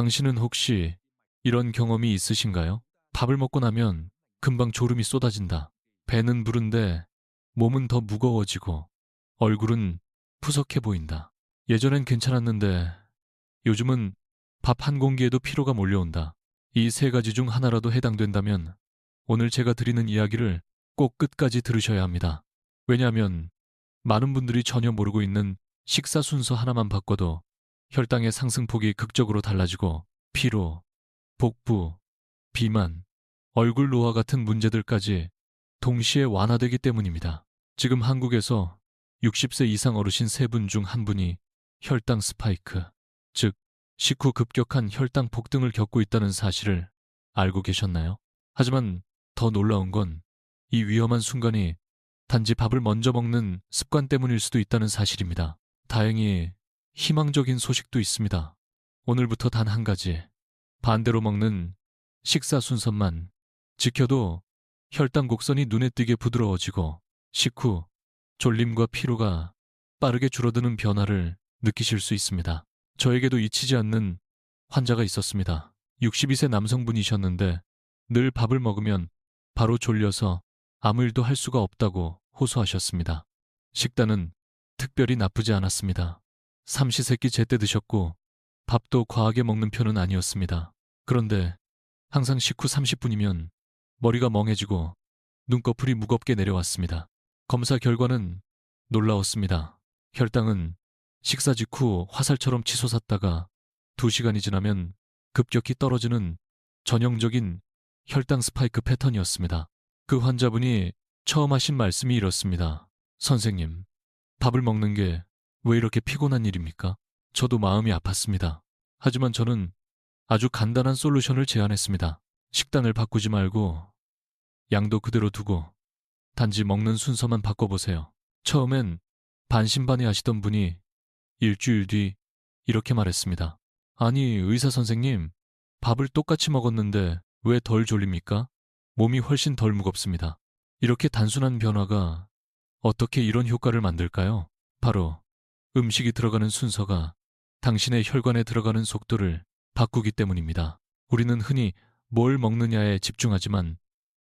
당신은 혹시 이런 경험이 있으신가요? 밥을 먹고 나면 금방 졸음이 쏟아진다. 배는 부른데 몸은 더 무거워지고 얼굴은 푸석해 보인다. 예전엔 괜찮았는데 요즘은 밥 한 공기에도 피로가 몰려온다. 이 세 가지 중 하나라도 해당된다면 오늘 제가 드리는 이야기를 꼭 끝까지 들으셔야 합니다. 왜냐하면 많은 분들이 전혀 모르고 있는 식사 순서 하나만 바꿔도 혈당의 상승폭이 극적으로 달라지고 피로, 복부, 비만, 얼굴 노화 같은 문제들까지 동시에 완화되기 때문입니다. 지금 한국에서 60세 이상 어르신 3분 중 1분이 혈당 스파이크, 즉 식후 급격한 혈당 폭등을 겪고 있다는 사실을 알고 계셨나요? 하지만 더 놀라운 건 이 위험한 순간이 단지 밥을 먼저 먹는 습관 때문일 수도 있다는 사실입니다. 다행히 희망적인 소식도 있습니다. 오늘부터 단 한 가지, 반대로 먹는 식사 순서만 지켜도 혈당 곡선이 눈에 띄게 부드러워지고 식후 졸림과 피로가 빠르게 줄어드는 변화를 느끼실 수 있습니다. 저에게도 잊히지 않는 환자가 있었습니다. 62세 남성분이셨는데 늘 밥을 먹으면 바로 졸려서 아무 일도 할 수가 없다고 호소하셨습니다. 식단은 특별히 나쁘지 않았습니다. 삼시세끼 제때 드셨고 밥도 과하게 먹는 편은 아니었습니다. 그런데 항상 식후 30분이면 머리가 멍해지고 눈꺼풀이 무겁게 내려왔습니다. 검사 결과는 놀라웠습니다. 혈당은 식사 직후 화살처럼 치솟았다가 2시간이 지나면 급격히 떨어지는 전형적인 혈당 스파이크 패턴이었습니다. 그 환자분이 처음 하신 말씀이 이렇습니다. 선생님, 밥을 먹는 게 왜 이렇게 피곤한 일입니까? 저도 마음이 아팠습니다. 하지만 저는 아주 간단한 솔루션을 제안했습니다. 식단을 바꾸지 말고 양도 그대로 두고 단지 먹는 순서만 바꿔보세요. 처음엔 반신반의하시던 분이 일주일 뒤 이렇게 말했습니다. 아니, 의사 선생님, 밥을 똑같이 먹었는데 왜 덜 졸립니까? 몸이 훨씬 덜 무겁습니다. 이렇게 단순한 변화가 어떻게 이런 효과를 만들까요? 바로 음식이 들어가는 순서가 당신의 혈관에 들어가는 속도를 바꾸기 때문입니다. 우리는 흔히 뭘 먹느냐에 집중하지만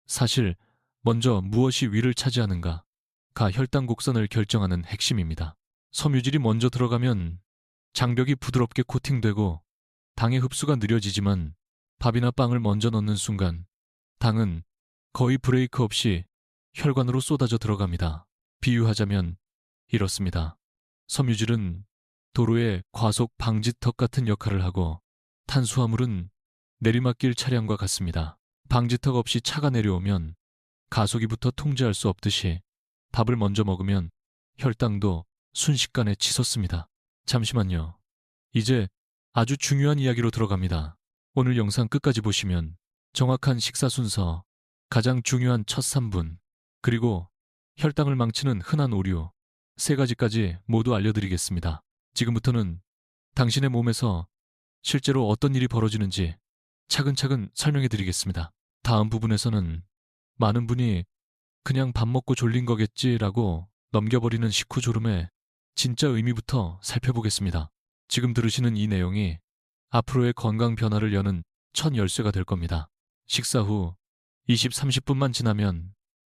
사실 먼저 무엇이 위를 차지하는가가 혈당 곡선을 결정하는 핵심입니다. 섬유질이 먼저 들어가면 장벽이 부드럽게 코팅되고 당의 흡수가 느려지지만 밥이나 빵을 먼저 넣는 순간 당은 거의 브레이크 없이 혈관으로 쏟아져 들어갑니다. 비유하자면 이렇습니다. 섬유질은 도로의 과속 방지턱 같은 역할을 하고 탄수화물은 내리막길 차량과 같습니다. 방지턱 없이 차가 내려오면 가속이부터 통제할 수 없듯이 밥을 먼저 먹으면 혈당도 순식간에 치솟습니다. 잠시만요. 이제 아주 중요한 이야기로 들어갑니다. 오늘 영상 끝까지 보시면 정확한 식사 순서, 가장 중요한 첫 3분, 그리고 혈당을 망치는 흔한 오류 3가지까지 모두 알려드리겠습니다. 지금부터는 당신의 몸에서 실제로 어떤 일이 벌어지는지 차근차근 설명해 드리겠습니다. 다음 부분에서는 많은 분이 그냥 밥 먹고 졸린 거겠지라고 넘겨버리는 식후 졸음의 진짜 의미부터 살펴보겠습니다. 지금 들으시는 이 내용이 앞으로의 건강 변화를 여는 첫 열쇠가 될 겁니다. 식사 후 20, 30분만 지나면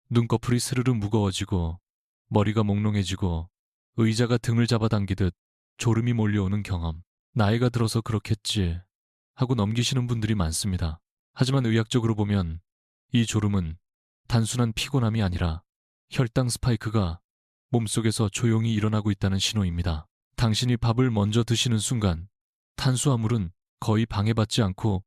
눈꺼풀이 스르르 무거워지고 머리가 몽롱해지고 의자가 등을 잡아당기듯 졸음이 몰려오는 경험. 나이가 들어서 그렇겠지 하고 넘기시는 분들이 많습니다. 하지만 의학적으로 보면 이 졸음은 단순한 피곤함이 아니라 혈당 스파이크가 몸속에서 조용히 일어나고 있다는 신호입니다. 당신이 밥을 먼저 드시는 순간 탄수화물은 거의 방해받지 않고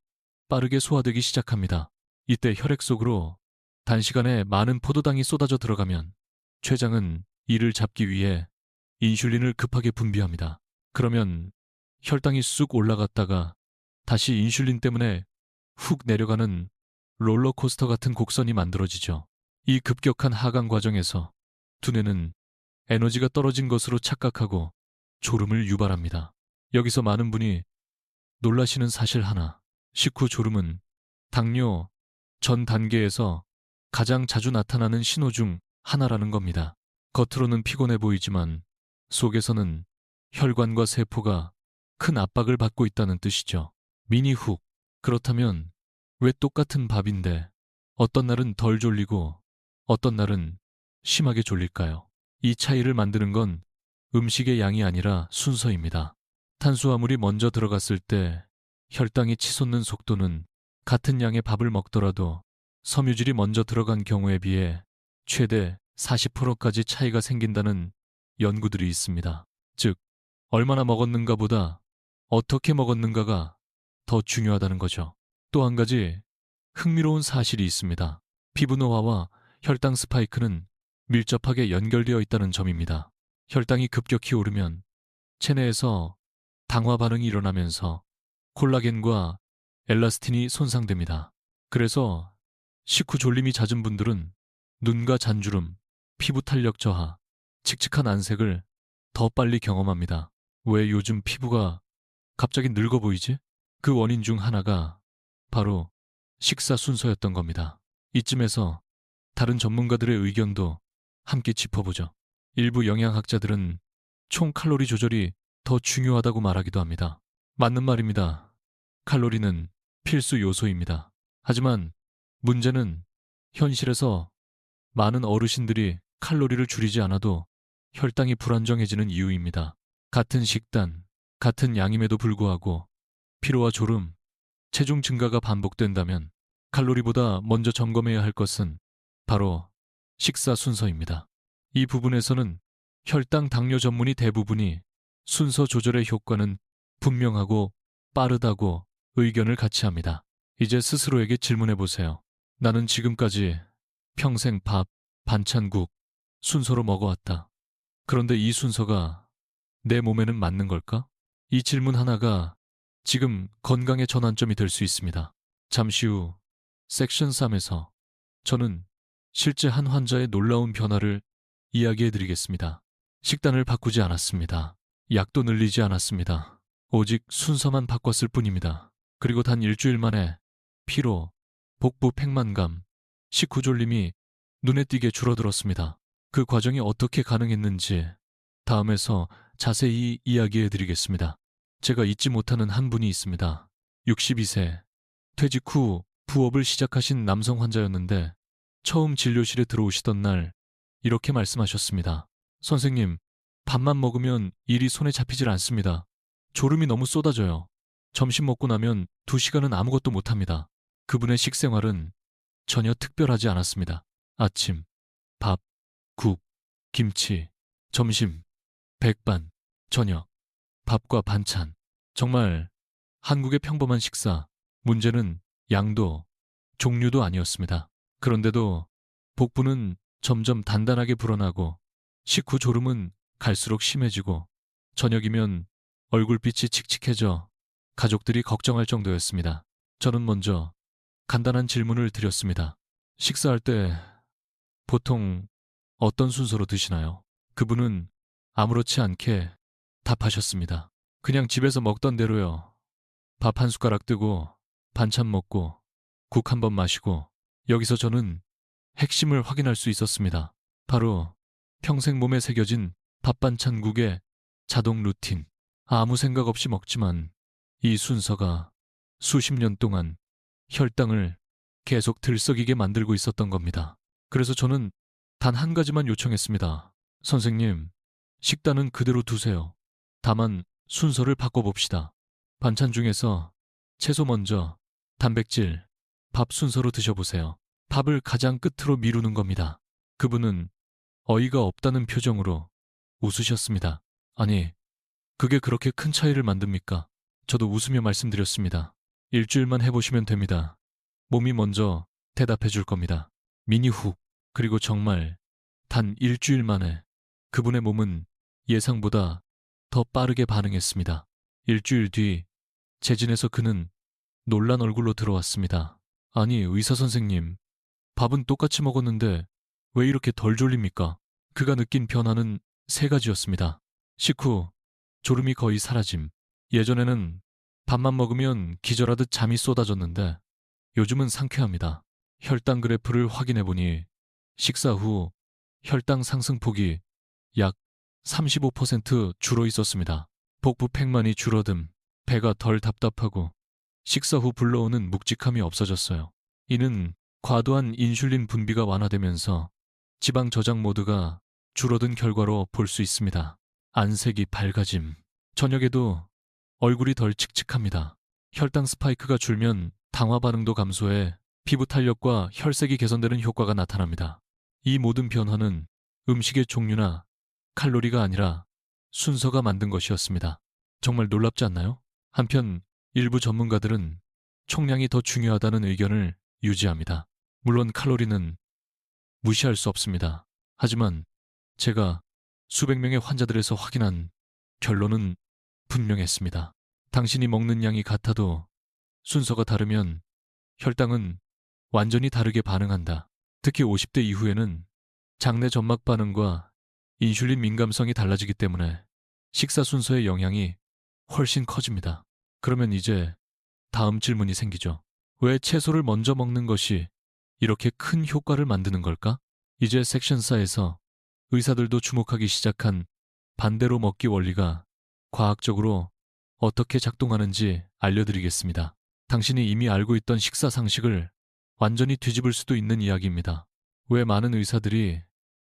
빠르게 소화되기 시작합니다. 이때 혈액 속으로 단시간에 많은 포도당이 쏟아져 들어가면 췌장은 이를 잡기 위해 인슐린을 급하게 분비합니다. 그러면 혈당이 쑥 올라갔다가 다시 인슐린 때문에 훅 내려가는 롤러코스터 같은 곡선이 만들어지죠. 이 급격한 하강 과정에서 두뇌는 에너지가 떨어진 것으로 착각하고 졸음을 유발합니다. 여기서 많은 분이 놀라시는 사실 하나, 식후 졸음은 당뇨 전 단계에서 가장 자주 나타나는 신호 중 하나라는 겁니다. 겉으로는 피곤해 보이지만 속에서는 혈관과 세포가 큰 압박을 받고 있다는 뜻이죠. 미니 훅. 그렇다면 왜 똑같은 밥인데 어떤 날은 덜 졸리고 어떤 날은 심하게 졸릴까요? 이 차이를 만드는 건 음식의 양이 아니라 순서입니다. 탄수화물이 먼저 들어갔을 때 혈당이 치솟는 속도는 같은 양의 밥을 먹더라도 섬유질이 먼저 들어간 경우에 비해 최대 40%까지 차이가 생긴다는 연구들이 있습니다. 즉, 얼마나 먹었는가 보다 어떻게 먹었는가가 더 중요하다는 거죠. 또 한 가지 흥미로운 사실이 있습니다. 피부 노화와 혈당 스파이크는 밀접하게 연결되어 있다는 점입니다. 혈당이 급격히 오르면 체내에서 당화 반응이 일어나면서 콜라겐과 엘라스틴이 손상됩니다. 그래서 식후 졸림이 잦은 분들은 눈과 잔주름, 피부 탄력 저하, 칙칙한 안색을 더 빨리 경험합니다. 왜 요즘 피부가 갑자기 늙어 보이지? 그 원인 중 하나가 바로 식사 순서였던 겁니다. 이쯤에서 다른 전문가들의 의견도 함께 짚어보죠. 일부 영양학자들은 총 칼로리 조절이 더 중요하다고 말하기도 합니다. 맞는 말입니다. 칼로리는 필수 요소입니다. 하지만 문제는 현실에서 많은 어르신들이 칼로리를 줄이지 않아도 혈당이 불안정해지는 이유입니다. 같은 식단, 같은 양임에도 불구하고 피로와 졸음, 체중 증가가 반복된다면 칼로리보다 먼저 점검해야 할 것은 바로 식사 순서입니다. 이 부분에서는 혈당 당뇨 전문의 대부분이 순서 조절의 효과는 분명하고 빠르다고 의견을 같이 합니다. 이제 스스로에게 질문해 보세요. 나는 지금까지 평생 밥, 반찬국 순서로 먹어왔다. 그런데 이 순서가 내 몸에는 맞는 걸까? 이 질문 하나가 지금 건강의 전환점이 될 수 있습니다. 잠시 후 섹션 3에서 저는 실제 한 환자의 놀라운 변화를 이야기해 드리겠습니다. 식단을 바꾸지 않았습니다. 약도 늘리지 않았습니다. 오직 순서만 바꿨을 뿐입니다. 그리고 단 일주일 만에 피로, 복부 팽만감, 식후 졸림이 눈에 띄게 줄어들었습니다. 그 과정이 어떻게 가능했는지 다음에서 자세히 이야기해 드리겠습니다. 제가 잊지 못하는 한 분이 있습니다. 62세, 퇴직 후 부업을 시작하신 남성 환자였는데 처음 진료실에 들어오시던 날 이렇게 말씀하셨습니다. 선생님, 밥만 먹으면 일이 손에 잡히질 않습니다. 졸음이 너무 쏟아져요. 점심 먹고 나면 2시간은 아무것도 못합니다. 그분의 식생활은 전혀 특별하지 않았습니다. 아침, 밥, 국, 김치, 점심, 백반, 저녁, 밥과 반찬. 정말 한국의 평범한 식사. 문제는 양도, 종류도 아니었습니다. 그런데도 복부는 점점 단단하게 불어나고 식후 졸음은 갈수록 심해지고 저녁이면 얼굴빛이 칙칙해져 가족들이 걱정할 정도였습니다. 저는 먼저 간단한 질문을 드렸습니다. 식사할 때 보통 어떤 순서로 드시나요? 그분은 아무렇지 않게 답하셨습니다. 그냥 집에서 먹던 대로요. 밥 한 숟가락 뜨고 반찬 먹고 국 한 번 마시고. 여기서 저는 핵심을 확인할 수 있었습니다. 바로 평생 몸에 새겨진 밥반찬국의 자동 루틴. 아무 생각 없이 먹지만 이 순서가 수십 년 동안 혈당을 계속 들썩이게 만들고 있었던 겁니다. 그래서 저는 단 한 가지만 요청했습니다. 선생님, 식단은 그대로 두세요. 다만 순서를 바꿔봅시다. 반찬 중에서 채소 먼저, 단백질, 밥 순서로 드셔보세요. 밥을 가장 끝으로 미루는 겁니다. 그분은 어이가 없다는 표정으로 웃으셨습니다. 아니, 그게 그렇게 큰 차이를 만듭니까? 저도 웃으며 말씀드렸습니다. 일주일만 해보시면 됩니다. 몸이 먼저 대답해 줄 겁니다. 미니 훅. 그리고 정말 단 일주일 만에 그분의 몸은 예상보다 더 빠르게 반응했습니다. 일주일 뒤 재진에서 그는 놀란 얼굴로 들어왔습니다. 아니, 의사 선생님, 밥은 똑같이 먹었는데 왜 이렇게 덜 졸립니까? 그가 느낀 변화는 세 가지였습니다. 식후 졸음이 거의 사라짐. 예전에는 밥만 먹으면 기절하듯 잠이 쏟아졌는데 요즘은 상쾌합니다. 혈당 그래프를 확인해보니 식사 후 혈당 상승폭이 약 35% 줄어 있었습니다. 복부 팽만이 줄어듦, 배가 덜 답답하고 식사 후 불러오는 묵직함이 없어졌어요. 이는 과도한 인슐린 분비가 완화되면서 지방 저장 모드가 줄어든 결과로 볼 수 있습니다. 안색이 밝아짐. 저녁에도 얼굴이 덜 칙칙합니다. 혈당 스파이크가 줄면 당화 반응도 감소해 피부 탄력과 혈색이 개선되는 효과가 나타납니다. 이 모든 변화는 음식의 종류나 칼로리가 아니라 순서가 만든 것이었습니다. 정말 놀랍지 않나요? 한편 일부 전문가들은 총량이 더 중요하다는 의견을 유지합니다. 물론 칼로리는 무시할 수 없습니다. 하지만 제가 수백 명의 환자들에서 확인한 결론은 분명했습니다. 당신이 먹는 양이 같아도 순서가 다르면 혈당은 완전히 다르게 반응한다. 특히 50대 이후에는 장내 점막 반응과 인슐린 민감성이 달라지기 때문에 식사 순서의 영향이 훨씬 커집니다. 그러면 이제 다음 질문이 생기죠. 왜 채소를 먼저 먹는 것이 이렇게 큰 효과를 만드는 걸까? 이제 섹션 4에서 의사들도 주목하기 시작한 반대로 먹기 원리가 과학적으로 어떻게 작동하는지 알려드리겠습니다. 당신이 이미 알고 있던 식사 상식을 완전히 뒤집을 수도 있는 이야기입니다. 왜 많은 의사들이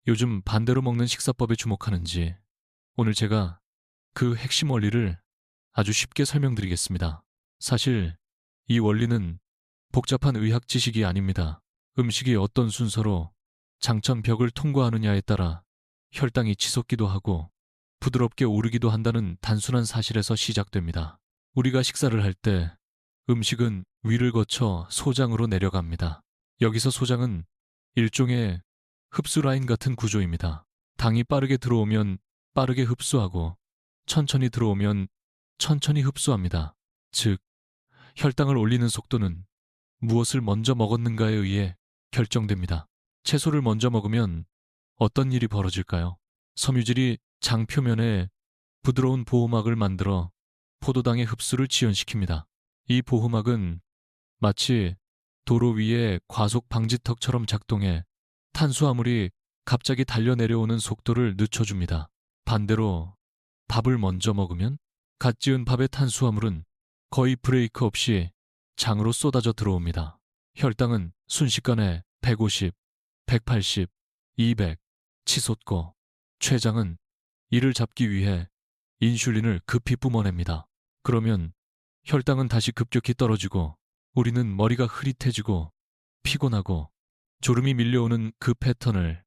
요즘 반대로 먹는 식사법에 주목하는지 오늘 제가 그 핵심 원리를 아주 쉽게 설명드리겠습니다. 사실 이 원리는 복잡한 의학 지식이 아닙니다. 음식이 어떤 순서로 장천벽을 통과하느냐에 따라 혈당이 치솟기도 하고 부드럽게 오르기도 한다는 단순한 사실에서 시작됩니다. 우리가 식사를 할 때 음식은 위를 거쳐 소장으로 내려갑니다. 여기서 소장은 일종의 흡수 라인 같은 구조입니다. 당이 빠르게 들어오면 빠르게 흡수하고 천천히 들어오면 천천히 흡수합니다. 즉, 혈당을 올리는 속도는 무엇을 먼저 먹었는가에 의해 결정됩니다. 채소를 먼저 먹으면 어떤 일이 벌어질까요? 섬유질이 장 표면에 부드러운 보호막을 만들어 포도당의 흡수를 지연시킵니다. 이 보호막은 마치 도로 위에 과속 방지턱처럼 작동해 탄수화물이 갑자기 달려내려오는 속도를 늦춰줍니다. 반대로 밥을 먼저 먹으면 갓 지은 밥의 탄수화물은 거의 브레이크 없이 장으로 쏟아져 들어옵니다. 혈당은 순식간에 150, 180, 200 치솟고 췌장은 이를 잡기 위해 인슐린을 급히 뿜어냅니다. 그러면 혈당은 다시 급격히 떨어지고 우리는 머리가 흐릿해지고 피곤하고 졸음이 밀려오는 그 패턴을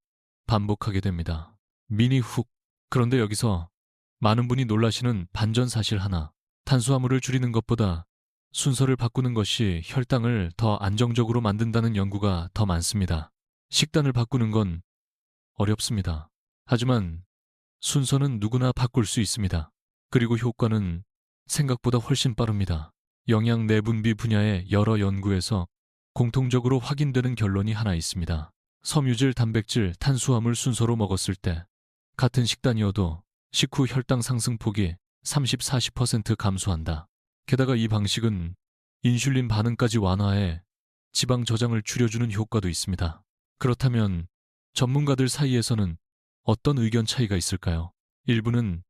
반복하게 됩니다. 미니 훅. 그런데 여기서 많은 분이 놀라시는 반전 사실 하나. 탄수화물을 줄이는 것보다 순서를 바꾸는 것이 혈당을 더 안정적으로 만든다는 연구가 더 많습니다. 식단을 바꾸는 건 어렵습니다. 하지만 순서는 누구나 바꿀 수 있습니다. 그리고 효과는 생각보다 훨씬 빠릅니다. 영양 내분비 분야의 여러 연구에서 공통적으로 확인되는 결론이 하나 있습니다. 섬유질, 단백질, 탄수화물 순서로 먹었을 때 같은 식단이어도 식후 혈당 상승폭이 30-40% 감소한다. 게다가 이 방식은 인슐린 반응까지 완화해 지방 저장을 줄여주는 효과도 있습니다. 그렇다면 전문가들 사이에서는 어떤 의견 차이가 있을까요? 일부는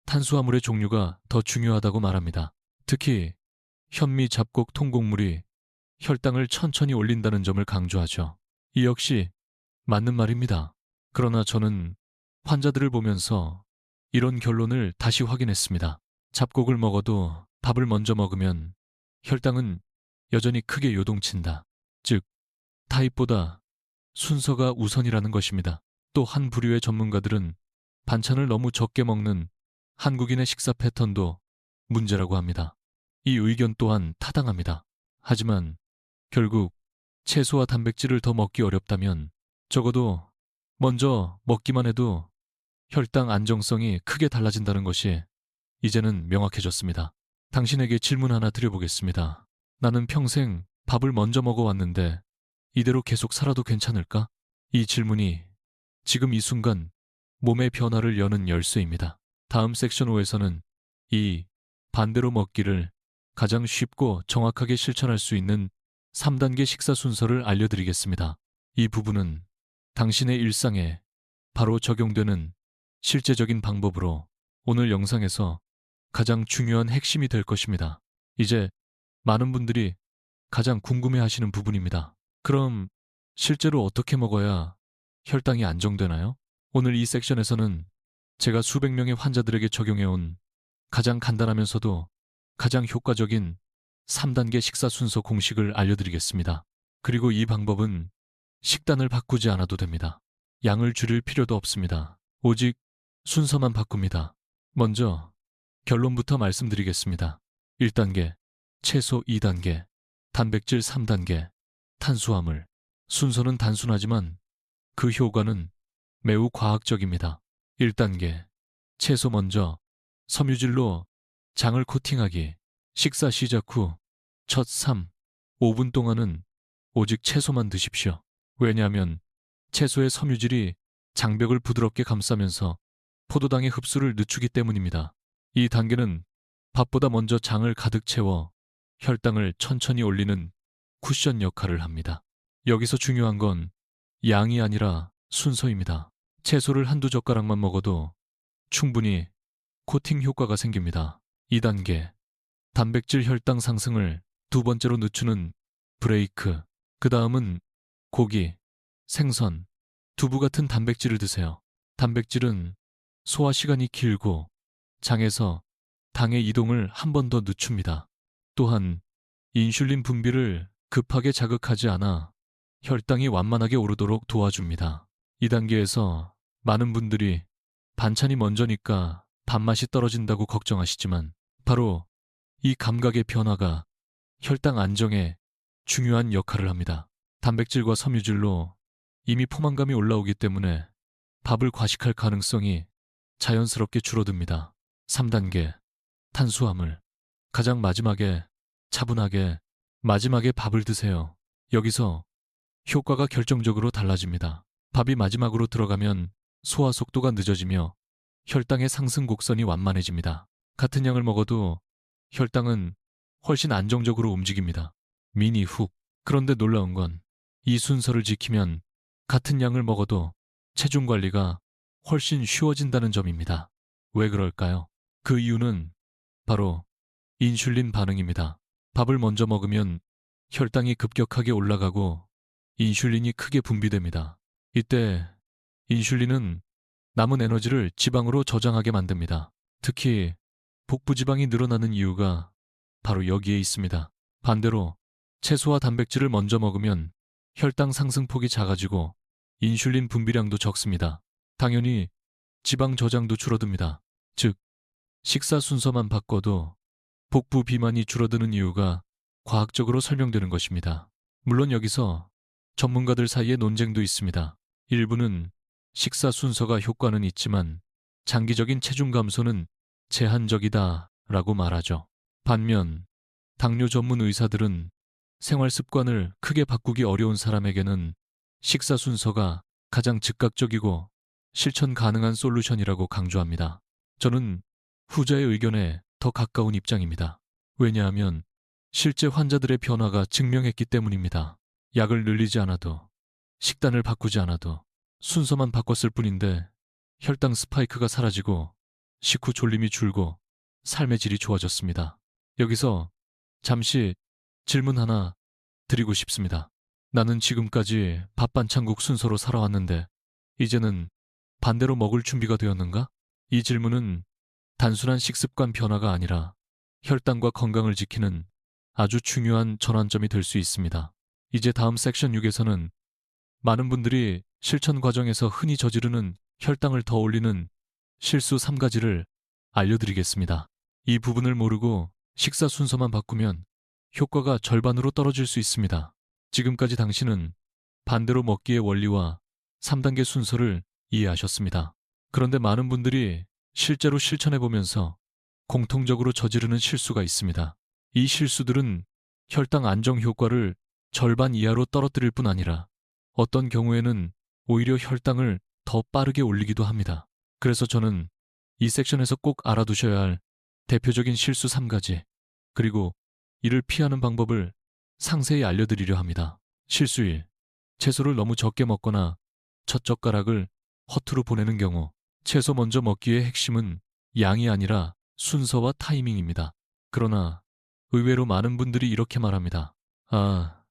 탄수화물의 종류가 더 중요하다고 말합니다. 특히 현미, 잡곡, 통곡물이 혈당을 천천히 올린다는 점을 강조하죠. 이 역시 맞는 말입니다. 그러나 저는 환자들을 보면서 이런 결론을 다시 확인했습니다. 잡곡을 먹어도 밥을 먼저 먹으면 혈당은 여전히 크게 요동친다. 즉, 타입보다 순서가 우선이라는 것입니다. 또 한 부류의 전문가들은 반찬을 너무 적게 먹는 한국인의 식사 패턴도 문제라고 합니다. 이 의견 또한 타당합니다. 하지만 결국 채소와 단백질을 더 먹기 어렵다면 적어도 먼저 먹기만 해도 혈당 안정성이 크게 달라진다는 것이 이제는 명확해졌습니다. 당신에게 질문 하나 드려보겠습니다. 나는 평생 밥을 먼저 먹어왔는데 이대로 계속 살아도 괜찮을까? 이 질문이 지금 이 순간 몸의 변화를 여는 열쇠입니다. 다음 섹션 5에서는 이 반대로 먹기를 가장 쉽고 정확하게 실천할 수 있는 3단계 식사 순서를 알려드리겠습니다. 이 부분은 당신의 일상에 바로 적용되는 실제적인 방법으로 오늘 영상에서 가장 중요한 핵심이 될 것입니다. 이제 많은 분들이 가장 궁금해하시는 부분입니다. 그럼 실제로 어떻게 먹어야 혈당이 안정되나요? 오늘 이 섹션에서는 제가 수백 명의 환자들에게 적용해온 가장 간단하면서도 가장 효과적인 3단계 식사 순서 공식을 알려드리겠습니다. 그리고 이 방법은 식단을 바꾸지 않아도 됩니다. 양을 줄일 필요도 없습니다. 오직 순서만 바꿉니다. 먼저 결론부터 말씀드리겠습니다. 1단계, 채소 2단계, 단백질 3단계, 탄수화물. 순서는 단순하지만 그 효과는 매우 과학적입니다. 1단계, 채소 먼저 섬유질로 장을 코팅하기. 식사 시작 후 첫 3, 5분 동안은 오직 채소만 드십시오. 왜냐하면 채소의 섬유질이 장벽을 부드럽게 감싸면서 포도당의 흡수를 늦추기 때문입니다. 이 단계는 밥보다 먼저 장을 가득 채워 혈당을 천천히 올리는 쿠션 역할을 합니다. 여기서 중요한 건 양이 아니라 순서입니다. 채소를 한두 젓가락만 먹어도 충분히 코팅 효과가 생깁니다. 2단계, 단백질 혈당 상승을 두 번째로 늦추는 브레이크. 그 다음은 고기, 생선, 두부 같은 단백질을 드세요. 단백질은 소화 시간이 길고 장에서 당의 이동을 한 번 더 늦춥니다. 또한 인슐린 분비를 급하게 자극하지 않아 혈당이 완만하게 오르도록 도와줍니다. 2단계에서 많은 분들이 반찬이 먼저니까 밥맛이 떨어진다고 걱정하시지만 바로 이 감각의 변화가 혈당 안정에 중요한 역할을 합니다. 단백질과 섬유질로 이미 포만감이 올라오기 때문에 밥을 과식할 가능성이 자연스럽게 줄어듭니다. 3단계, 탄수화물. 가장 마지막에 차분하게 마지막에 밥을 드세요. 여기서 효과가 결정적으로 달라집니다. 밥이 마지막으로 들어가면 소화 속도가 늦어지며 혈당의 상승 곡선이 완만해집니다. 같은 양을 먹어도 혈당은 훨씬 안정적으로 움직입니다. 미니 훅. 그런데 놀라운 건 이 순서를 지키면 같은 양을 먹어도 체중 관리가 훨씬 쉬워진다는 점입니다. 왜 그럴까요? 그 이유는 바로 인슐린 반응입니다. 밥을 먼저 먹으면 혈당이 급격하게 올라가고 인슐린이 크게 분비됩니다. 이때 인슐린은 남은 에너지를 지방으로 저장하게 만듭니다. 특히 복부 지방이 늘어나는 이유가 바로 여기에 있습니다. 반대로 채소와 단백질을 먼저 먹으면 혈당 상승폭이 작아지고 인슐린 분비량도 적습니다. 당연히 지방 저장도 줄어듭니다. 즉, 식사 순서만 바꿔도 복부 비만이 줄어드는 이유가 과학적으로 설명되는 것입니다. 물론 여기서 전문가들 사이에 논쟁도 있습니다. 일부는 식사 순서가 효과는 있지만 장기적인 체중 감소는 제한적이다 라고 말하죠. 반면 당뇨 전문 의사들은 생활 습관을 크게 바꾸기 어려운 사람에게는 식사 순서가 가장 즉각적이고 실천 가능한 솔루션이라고 강조합니다. 저는 후자의 의견에 더 가까운 입장입니다. 왜냐하면 실제 환자들의 변화가 증명했기 때문입니다. 약을 늘리지 않아도, 식단을 바꾸지 않아도 순서만 바꿨을 뿐인데 혈당 스파이크가 사라지고 식후 졸림이 줄고 삶의 질이 좋아졌습니다. 여기서 잠시 질문 하나 드리고 싶습니다. 나는 지금까지 밥반찬국 순서로 살아왔는데 이제는 반대로 먹을 준비가 되었는가? 이 질문은 단순한 식습관 변화가 아니라 혈당과 건강을 지키는 아주 중요한 전환점이 될 수 있습니다. 이제 다음 섹션 6에서는 많은 분들이 실천 과정에서 흔히 저지르는 혈당을 더 올리는 실수 3가지를 알려드리겠습니다. 이 부분을 모르고 식사 순서만 바꾸면 효과가 절반으로 떨어질 수 있습니다. 지금까지 당신은 반대로 먹기의 원리와 3단계 순서를 이해하셨습니다. 그런데 많은 분들이 실제로 실천해보면서 공통적으로 저지르는 실수가 있습니다. 이 실수들은 혈당 안정 효과를 절반 이하로 떨어뜨릴 뿐 아니라 어떤 경우에는 오히려 혈당을 더 빠르게 올리기도 합니다. 그래서 저는 이 섹션에서 꼭 알아두셔야 할 대표적인 실수 3가지, 그리고 이를 피하는 방법을 상세히 알려드리려 합니다. 실수 1. 채소를 너무 적게 먹거나 첫 젓가락을 허투루 보내는 경우. 채소 먼저 먹기의 핵심은 양이 아니라 순서와 타이밍입니다. 그러나 의외로 많은 분들이 이렇게 말합니다. 아,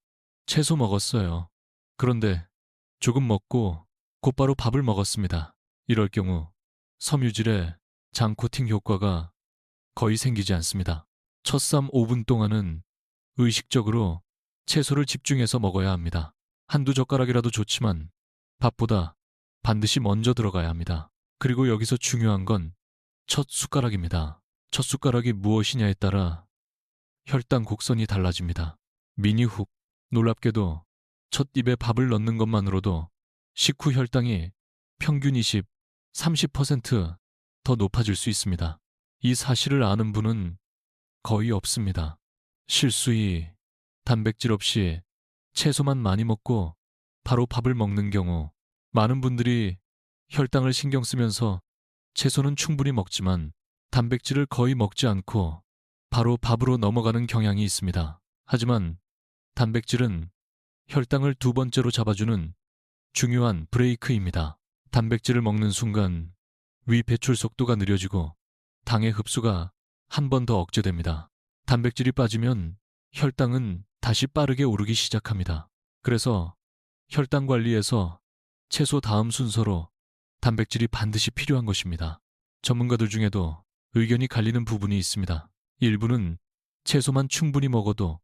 채소 먹었어요. 그런데 조금 먹고 곧바로 밥을 먹었습니다. 이럴 경우 섬유질의 장코팅 효과가 거의 생기지 않습니다. 첫 쌈 5분 동안은 의식적으로 채소를 집중해서 먹어야 합니다. 한두 젓가락이라도 좋지만 밥보다 반드시 먼저 들어가야 합니다. 그리고 여기서 중요한 건 첫 숟가락입니다. 첫 숟가락이 무엇이냐에 따라 혈당 곡선이 달라집니다. 미니훅, 놀랍게도 첫 입에 밥을 넣는 것만으로도 식후 혈당이 평균 20, 30%더 높아질 수 있습니다. 이 사실을 아는 분은 거의 없습니다. 실수히 단백질 없이 채소만 많이 먹고 바로 밥을 먹는 경우 많은 분들이 혈당을 신경 쓰면서 채소는 충분히 먹지만 단백질을 거의 먹지 않고 바로 밥으로 넘어가는 경향이 있습니다. 하지만 단백질은 혈당을 두 번째로 잡아주는 중요한 브레이크입니다. 단백질을 먹는 순간 위 배출 속도가 느려지고 당의 흡수가 한 번 더 억제됩니다. 단백질이 빠지면 혈당은 다시 빠르게 오르기 시작합니다. 그래서 혈당 관리에서 채소 다음 순서로 단백질이 반드시 필요한 것입니다. 전문가들 중에도 의견이 갈리는 부분이 있습니다. 일부는 채소만 충분히 먹어도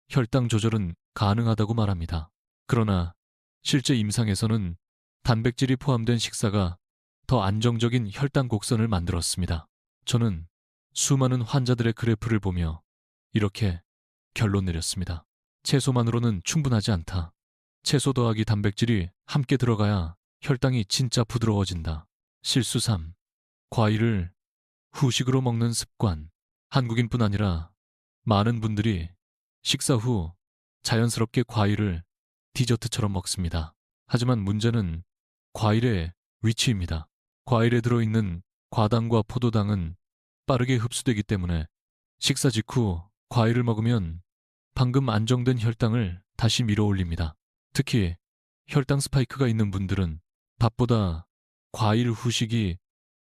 혈당 조절은 가능하다고 말합니다. 그러나 실제 임상에서는 단백질이 포함된 식사가 더 안정적인 혈당 곡선을 만들었습니다. 저는 수많은 환자들의 그래프를 보며 이렇게 결론 내렸습니다. 채소만으로는 충분하지 않다. 채소 더하기 단백질이 함께 들어가야 혈당이 진짜 부드러워진다. 실수 3. 과일을 후식으로 먹는 습관. 한국인뿐 아니라 많은 분들이 식사 후 자연스럽게 과일을 디저트처럼 먹습니다. 하지만 문제는 과일의 위치입니다. 과일에 들어있는 과당과 포도당은 빠르게 흡수되기 때문에 식사 직후 과일을 먹으면 방금 안정된 혈당을 다시 밀어올립니다. 특히 혈당 스파이크가 있는 분들은 밥보다 과일 후식이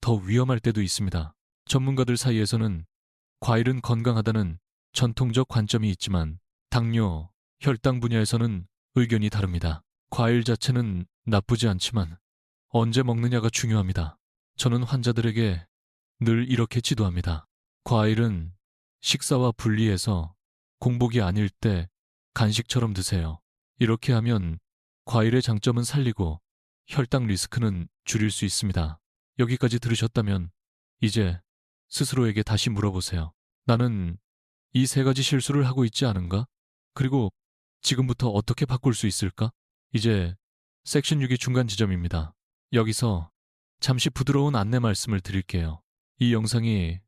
더 위험할 때도 있습니다. 전문가들 사이에서는 과일은 건강하다는 전통적 관점이 있지만 당뇨, 혈당 분야에서는 의견이 다릅니다. 과일 자체는 나쁘지 않지만 언제 먹느냐가 중요합니다. 저는 환자들에게 늘 이렇게 지도합니다. 과일은 식사와 분리해서 공복이 아닐 때 간식처럼 드세요. 이렇게 하면 과일의 장점은 살리고 혈당 리스크는 줄일 수 있습니다. 여기까지 들으셨다면 이제 스스로에게 다시 물어보세요. 나는 이 세 가지 실수를 하고 있지 않은가? 그리고 지금부터 어떻게 바꿀 수 있을까? 이제 섹션 6이 중간 지점입니다. 여기서 잠시 부드러운 안내 말씀을 드릴게요. 이 영상이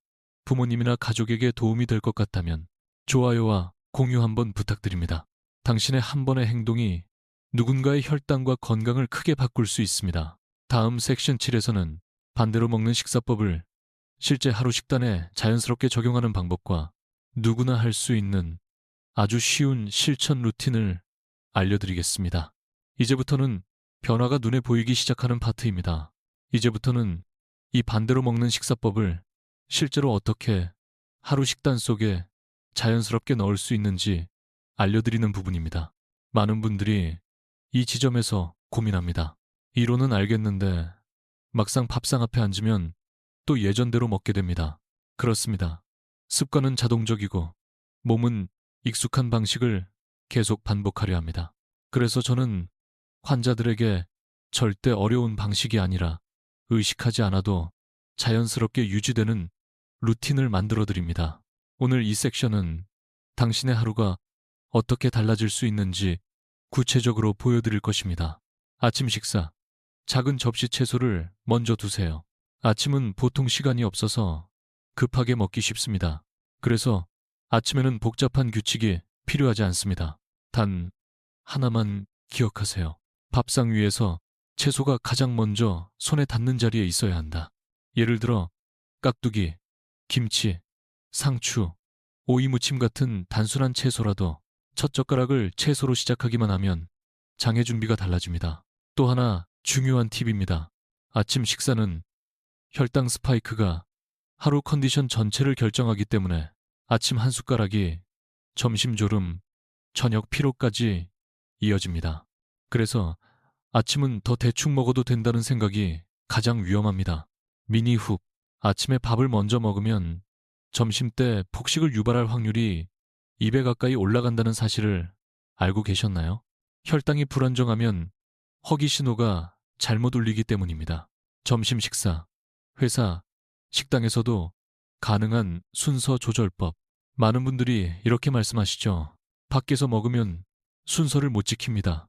부모님이나 가족에게 도움이 될 것 같다면 좋아요와 공유 한번 부탁드립니다. 당신의 한 번의 행동이 누군가의 혈당과 건강을 크게 바꿀 수 있습니다. 다음 섹션 7에서는 반대로 먹는 식사법을 실제 하루 식단에 자연스럽게 적용하는 방법과 누구나 할 수 있는 아주 쉬운 실천 루틴을 알려드리겠습니다. 이제부터는 변화가 눈에 보이기 시작하는 파트입니다. 이제부터는 이 반대로 먹는 식사법을 실제로 어떻게 하루 식단 속에 자연스럽게 넣을 수 있는지 알려드리는 부분입니다. 많은 분들이 이 지점에서 고민합니다. 이론은 알겠는데 막상 밥상 앞에 앉으면 또 예전대로 먹게 됩니다. 그렇습니다. 습관은 자동적이고 몸은 익숙한 방식을 계속 반복하려 합니다. 그래서 저는 환자들에게 절대 어려운 방식이 아니라 의식하지 않아도 자연스럽게 유지되는 루틴을 만들어 드립니다. 오늘 이 섹션은 당신의 하루가 어떻게 달라질 수 있는지 구체적으로 보여드릴 것입니다. 아침 식사. 작은 접시 채소를 먼저 두세요. 아침은 보통 시간이 없어서 급하게 먹기 쉽습니다. 그래서 아침에는 복잡한 규칙이 필요하지 않습니다. 단 하나만 기억하세요. 밥상 위에서 채소가 가장 먼저 손에 닿는 자리에 있어야 한다. 예를 들어 깍두기, 김치, 상추, 오이 무침 같은 단순한 채소라도 첫 젓가락을 채소로 시작하기만 하면 장의 준비가 달라집니다. 또 하나 중요한 팁입니다. 아침 식사는 혈당 스파이크가 하루 컨디션 전체를 결정하기 때문에 아침 한 숟가락이 점심 졸음, 저녁 피로까지 이어집니다. 그래서 아침은 더 대충 먹어도 된다는 생각이 가장 위험합니다. 미니 훅, 아침에 밥을 먼저 먹으면 점심 때 폭식을 유발할 확률이 2배 가까이 올라간다는 사실을 알고 계셨나요? 혈당이 불안정하면 허기 신호가 잘못 울리기 때문입니다. 점심 식사, 회사, 식당에서도 가능한 순서 조절법. 많은 분들이 이렇게 말씀하시죠. 밖에서 먹으면 순서를 못 지킵니다.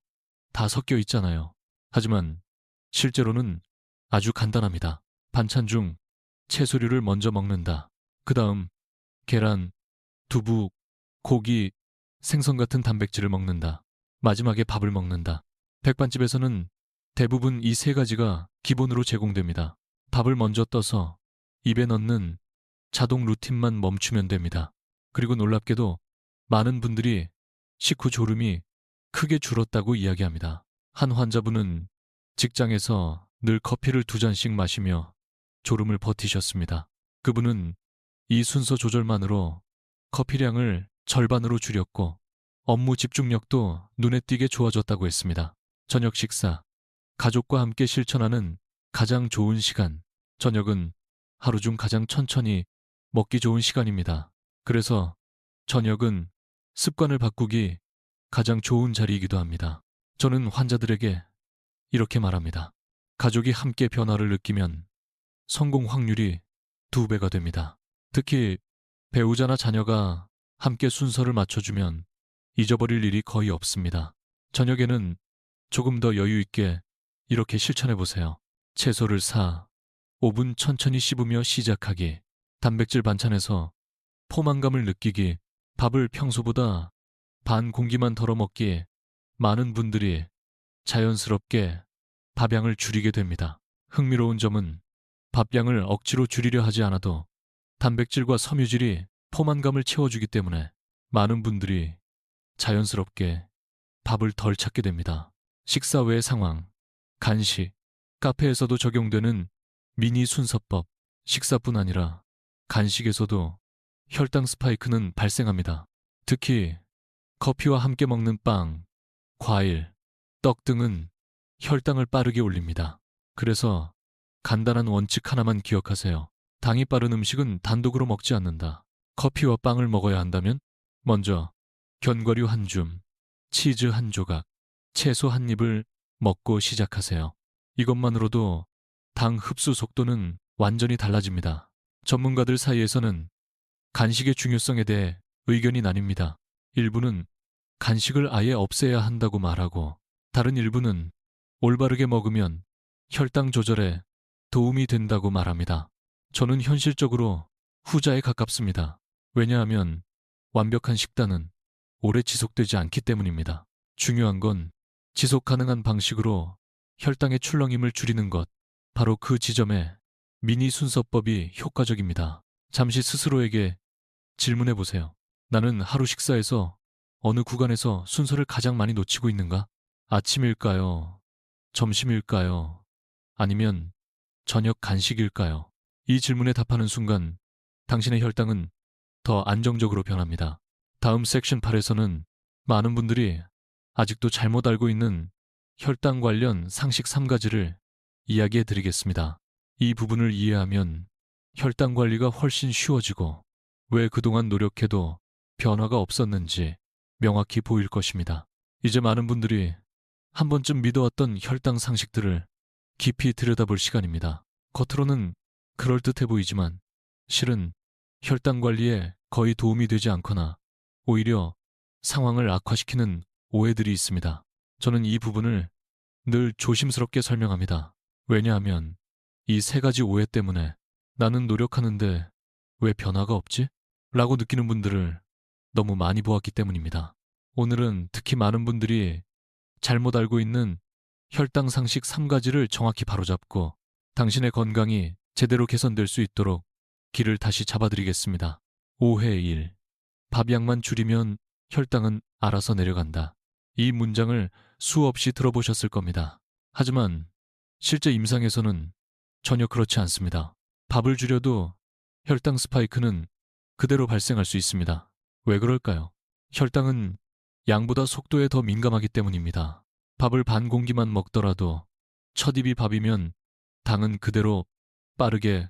다 섞여 있잖아요. 하지만 실제로는 아주 간단합니다. 반찬 중 채소류를 먼저 먹는다. 그 다음 계란, 두부, 고기, 생선 같은 단백질을 먹는다. 마지막에 밥을 먹는다. 백반집에서는 대부분 이 세 가지가 기본으로 제공됩니다. 밥을 먼저 떠서 입에 넣는 자동 루틴만 멈추면 됩니다. 그리고 놀랍게도 많은 분들이 식후 졸음이 크게 줄었다고 이야기합니다. 한 환자분은 직장에서 늘 커피를 2잔씩 마시며 졸음을 버티셨습니다. 그분은 이 순서 조절만으로 커피량을 절반으로 줄였고 업무 집중력도 눈에 띄게 좋아졌다고 했습니다. 저녁 식사, 가족과 함께 실천하는 가장 좋은 시간. 저녁은 하루 중 가장 천천히 먹기 좋은 시간입니다. 그래서 저녁은 습관을 바꾸기 가장 좋은 자리이기도 합니다. 저는 환자들에게 이렇게 말합니다. 가족이 함께 변화를 느끼면 성공 확률이 2배가 됩니다. 특히 배우자나 자녀가 함께 순서를 맞춰주면 잊어버릴 일이 거의 없습니다. 저녁에는 조금 더 여유 있게 이렇게 실천해 보세요. 채소를 사 5분 천천히 씹으며 시작하기. 단백질 반찬에서 포만감을 느끼기. 밥을 평소보다 반 공기만 덜어 먹기. 많은 분들이 자연스럽게 밥양을 줄이게 됩니다. 흥미로운 점은 밥양을 억지로 줄이려 하지 않아도 단백질과 섬유질이 포만감을 채워주기 때문에 많은 분들이 자연스럽게 밥을 덜 찾게 됩니다. 식사 외 상황, 간식, 카페에서도 적용되는 미니 순서법, 식사뿐 아니라 간식에서도 혈당 스파이크는 발생합니다. 특히 커피와 함께 먹는 빵, 과일, 떡 등은 혈당을 빠르게 올립니다. 그래서 간단한 원칙 하나만 기억하세요. 당이 빠른 음식은 단독으로 먹지 않는다. 커피와 빵을 먹어야 한다면 먼저 견과류 한 줌, 치즈 한 조각, 채소 한 입을 먹고 시작하세요. 이것만으로도 당 흡수 속도는 완전히 달라집니다. 전문가들 사이에서는 간식의 중요성에 대해 의견이 나뉩니다. 일부는 간식을 아예 없애야 한다고 말하고, 다른 일부는 올바르게 먹으면 혈당 조절에 도움이 된다고 말합니다. 저는 현실적으로 후자에 가깝습니다. 왜냐하면 완벽한 식단은 오래 지속되지 않기 때문입니다. 중요한 건 지속 가능한 방식으로 혈당의 출렁임을 줄이는 것. 바로 그 지점에 미니 순서법이 효과적입니다. 잠시 스스로에게 질문해 보세요. 나는 하루 식사에서 어느 구간에서 순서를 가장 많이 놓치고 있는가? 아침일까요? 점심일까요? 아니면 저녁 간식일까요? 이 질문에 답하는 순간 당신의 혈당은 더 안정적으로 변합니다. 다음 섹션 8에서는 많은 분들이 아직도 잘못 알고 있는 혈당 관련 상식 3가지를 이야기해 드리겠습니다. 이 부분을 이해하면 혈당 관리가 훨씬 쉬워지고 왜 그동안 노력해도 변화가 없었는지 명확히 보일 것입니다. 이제 많은 분들이 한 번쯤 믿어왔던 혈당 상식들을 깊이 들여다볼 시간입니다. 겉으로는 그럴듯해 보이지만 실은 혈당 관리에 거의 도움이 되지 않거나 오히려 상황을 악화시키는 오해들이 있습니다. 저는 이 부분을 늘 조심스럽게 설명합니다. 왜냐하면 이 3가지 오해 때문에 나는 노력하는데 왜 변화가 없지? 라고 느끼는 분들을 너무 많이 보았기 때문입니다. 오늘은 특히 많은 분들이 잘못 알고 있는 혈당 상식 3가지를 정확히 바로잡고 당신의 건강이 제대로 개선될 수 있도록 길을 다시 잡아드리겠습니다. 오해 1. 밥양만 줄이면 혈당은 알아서 내려간다. 이 문장을 수없이 들어보셨을 겁니다. 하지만 실제 임상에서는 전혀 그렇지 않습니다. 밥을 줄여도 혈당 스파이크는 그대로 발생할 수 있습니다. 왜 그럴까요? 혈당은 양보다 속도에 더 민감하기 때문입니다. 밥을 반 공기만 먹더라도 첫 입이 밥이면 당은 그대로 빠르게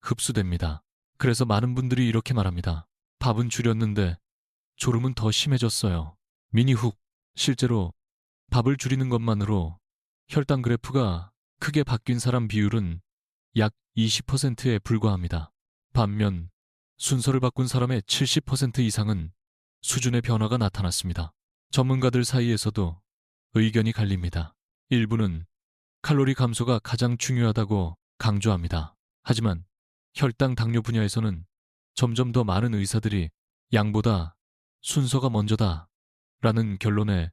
흡수됩니다. 그래서 많은 분들이 이렇게 말합니다. 밥은 줄였는데 졸음은 더 심해졌어요. 미니훅. 실제로 밥을 줄이는 것만으로 혈당 그래프가 크게 바뀐 사람 비율은 약 20%에 불과합니다. 반면 순서를 바꾼 사람의 70% 이상은 수준의 변화가 나타났습니다. 전문가들 사이에서도 의견이 갈립니다. 일부는 칼로리 감소가 가장 중요하다고 강조합니다. 하지만 혈당 당뇨 분야에서는 점점 더 많은 의사들이 양보다 순서가 먼저다 라는 결론에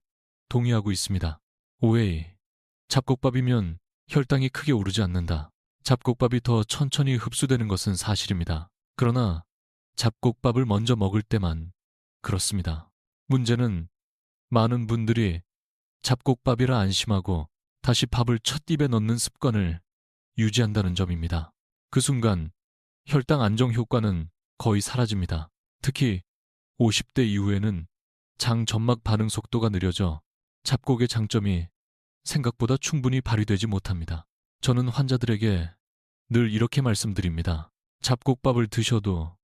동의하고 있습니다. 오해이. 잡곡밥이면 혈당이 크게 오르지 않는다. 잡곡밥이 더 천천히 흡수되는 것은 사실입니다. 그러나 잡곡밥을 먼저 먹을 때만 그렇습니다. 문제는 많은 분들이 잡곡밥이라 안심하고 다시 밥을 첫 입에 넣는 습관을 유지한다는 점입니다. 그 순간 혈당 안정 효과는 거의 사라집니다. 특히 50대 이후에는 장 점막 반응 속도가 느려져 잡곡의 장점이 생각보다 충분히 발휘되지 못합니다. 저는 환자들에게 늘 이렇게 말씀드립니다. 잡곡밥을 드셔도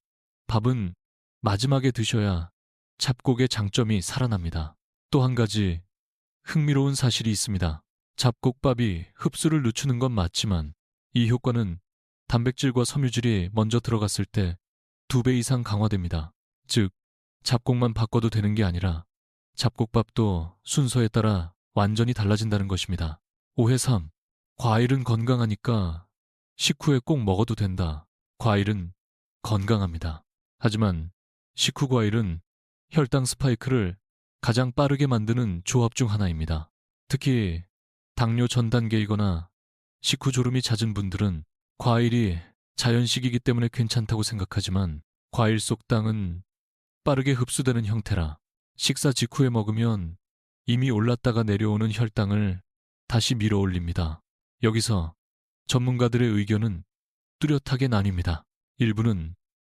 밥은 마지막에 드셔야 잡곡의 장점이 살아납니다. 또 한 가지 흥미로운 사실이 있습니다. 잡곡밥이 흡수를 늦추는 건 맞지만 이 효과는 단백질과 섬유질이 먼저 들어갔을 때 2배 이상 강화됩니다. 즉, 잡곡만 바꿔도 되는 게 아니라 잡곡밥도 순서에 따라 완전히 달라진다는 것입니다. 오해 3. 과일은 건강하니까 식후에 꼭 먹어도 된다. 과일은 건강합니다. 하지만 식후 과일은 혈당 스파이크를 가장 빠르게 만드는 조합 중 하나입니다. 특히 당뇨 전 단계이거나 식후 졸음이 잦은 분들은 과일이 자연식이기 때문에 괜찮다고 생각하지만 과일 속 당은 빠르게 흡수되는 형태라 식사 직후에 먹으면 이미 올랐다가 내려오는 혈당을 다시 밀어 올립니다. 여기서 전문가들의 의견은 뚜렷하게 나뉩니다. 일부는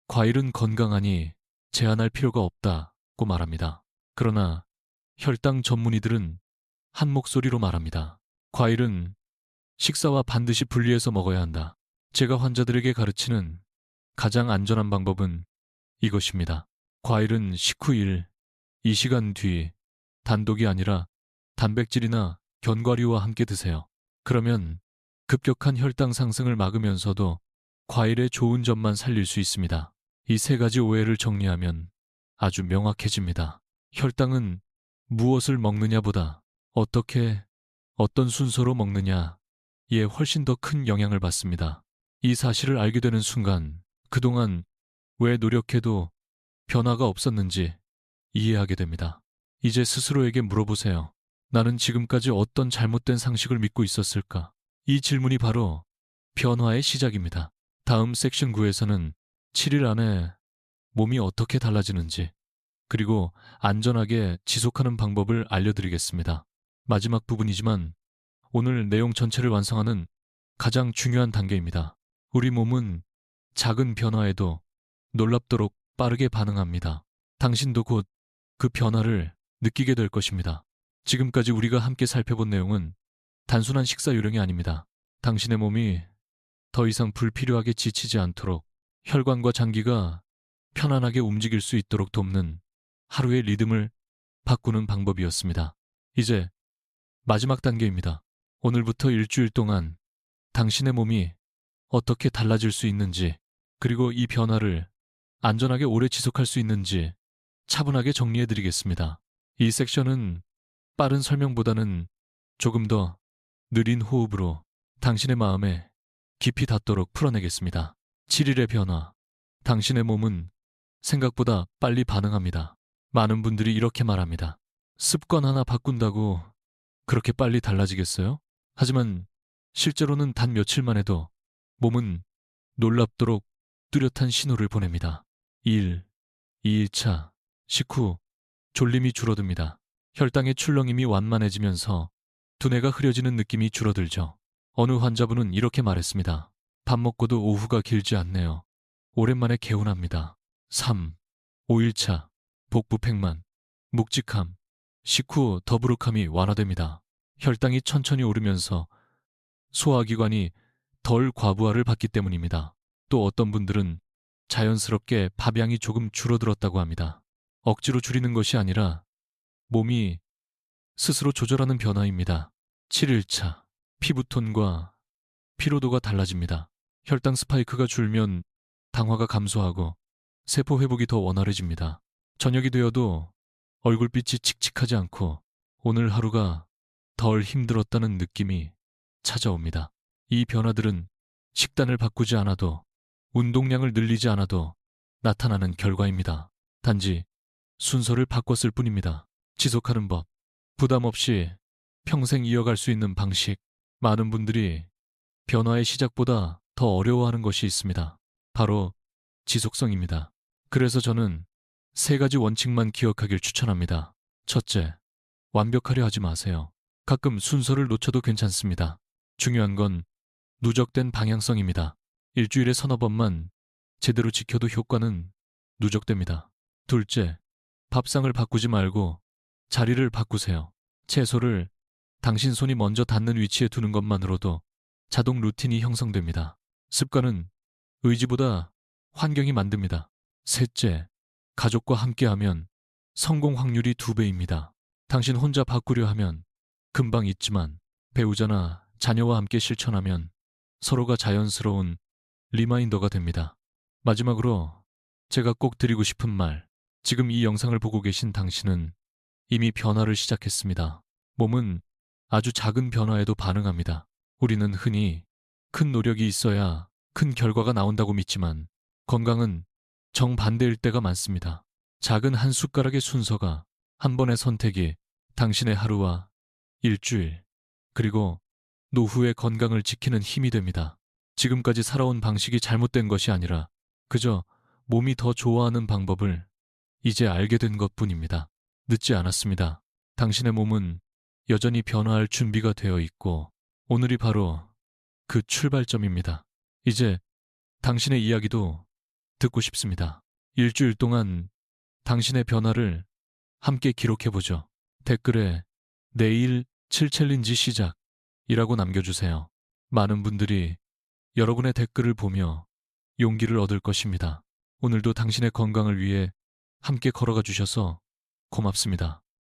과일은 건강하니 제한할 필요가 없다고 말합니다. 그러나 혈당 전문의들은 한 목소리로 말합니다. 과일은 식사와 반드시 분리해서 먹어야 한다. 제가 환자들에게 가르치는 가장 안전한 방법은 이것입니다. 과일은 식후 1, 2시간 뒤 단독이 아니라 단백질이나 견과류와 함께 드세요. 그러면 급격한 혈당 상승을 막으면서도 과일의 좋은 점만 살릴 수 있습니다. 이 3가지 오해를 정리하면 아주 명확해집니다. 혈당은 무엇을 먹느냐보다 어떻게, 어떤 순서로 먹느냐에 훨씬 더 큰 영향을 받습니다. 이 사실을 알게 되는 순간 그동안 왜 노력해도 변화가 없었는지 이해하게 됩니다. 이제 스스로에게 물어보세요. 나는 지금까지 어떤 잘못된 상식을 믿고 있었을까? 이 질문이 바로 변화의 시작입니다. 다음 섹션 9에서는 7일 안에 몸이 어떻게 달라지는지 그리고 안전하게 지속하는 방법을 알려드리겠습니다. 마지막 부분이지만 오늘 내용 전체를 완성하는 가장 중요한 단계입니다. 우리 몸은 작은 변화에도 놀랍도록 빠르게 반응합니다. 당신도 곧 그 변화를 느끼게 될 것입니다. 지금까지 우리가 함께 살펴본 내용은 단순한 식사 요령이 아닙니다. 당신의 몸이 더 이상 불필요하게 지치지 않도록 혈관과 장기가 편안하게 움직일 수 있도록 돕는 하루의 리듬을 바꾸는 방법이었습니다. 이제 마지막 단계입니다. 오늘부터 일주일 동안 당신의 몸이 어떻게 달라질 수 있는지 그리고 이 변화를 안전하게 오래 지속할 수 있는지 차분하게 정리해드리겠습니다. 이 섹션은 빠른 설명보다는 조금 더 느린 호흡으로 당신의 마음에 깊이 닿도록 풀어내겠습니다. 7일의 변화. 당신의 몸은 생각보다 빨리 반응합니다. 많은 분들이 이렇게 말합니다. 습관 하나 바꾼다고 그렇게 빨리 달라지겠어요? 하지만 실제로는 단 며칠만 해도 몸은 놀랍도록 뚜렷한 신호를 보냅니다. 1. 2일차 식후 졸림이 줄어듭니다. 혈당의 출렁임이 완만해지면서 두뇌가 흐려지는 느낌이 줄어들죠. 어느 환자분은 이렇게 말했습니다. 밥 먹고도 오후가 길지 않네요. 오랜만에 개운합니다. 3. 5일차 복부 팽만. 묵직함, 식후 더부룩함이 완화됩니다. 혈당이 천천히 오르면서 소화기관이 덜 과부하를 받기 때문입니다. 또 어떤 분들은 자연스럽게 밥양이 조금 줄어들었다고 합니다. 억지로 줄이는 것이 아니라 몸이 스스로 조절하는 변화입니다. 7일차, 피부톤과 피로도가 달라집니다. 혈당 스파이크가 줄면 당화가 감소하고 세포 회복이 더 원활해집니다. 저녁이 되어도 얼굴빛이 칙칙하지 않고 오늘 하루가 덜 힘들었다는 느낌이 찾아옵니다. 이 변화들은 식단을 바꾸지 않아도 운동량을 늘리지 않아도 나타나는 결과입니다. 단지 순서를 바꿨을 뿐입니다. 지속하는 법, 부담 없이 평생 이어갈 수 있는 방식. 많은 분들이 변화의 시작보다 더 어려워하는 것이 있습니다. 바로 지속성입니다. 그래서 저는 3가지 원칙만 기억하길 추천합니다. 첫째, 완벽하려 하지 마세요. 가끔 순서를 놓쳐도 괜찮습니다. 중요한 건 누적된 방향성입니다. 일주일에 서너 번만 제대로 지켜도 효과는 누적됩니다. 둘째, 밥상을 바꾸지 말고 자리를 바꾸세요. 채소를 당신 손이 먼저 닿는 위치에 두는 것만으로도 자동 루틴이 형성됩니다. 습관은 의지보다 환경이 만듭니다. 셋째, 가족과 함께하면 성공 확률이 2배입니다. 당신 혼자 바꾸려 하면 금방 잊지만 배우자나 자녀와 함께 실천하면 서로가 자연스러운 리마인더가 됩니다. 마지막으로 제가 꼭 드리고 싶은 말, 지금 이 영상을 보고 계신 당신은 이미 변화를 시작했습니다. 몸은 아주 작은 변화에도 반응합니다. 우리는 흔히 큰 노력이 있어야 큰 결과가 나온다고 믿지만 건강은 정반대일 때가 많습니다. 작은 한 숟가락의 순서가, 한 번의 선택이 당신의 하루와 일주일, 그리고 노후의 건강을 지키는 힘이 됩니다. 지금까지 살아온 방식이 잘못된 것이 아니라 그저 몸이 더 좋아하는 방법을 이제 알게 된 것뿐입니다. 늦지 않았습니다. 당신의 몸은 여전히 변화할 준비가 되어 있고 오늘이 바로 그 출발점입니다. 이제 당신의 이야기도 듣고 싶습니다. 일주일 동안 당신의 변화를 함께 기록해보죠. 댓글에 내일 7챌린지 시작이라고 남겨주세요. 많은 분들이 여러분의 댓글을 보며 용기를 얻을 것입니다. 오늘도 당신의 건강을 위해 함께 걸어가 주셔서 고맙습니다.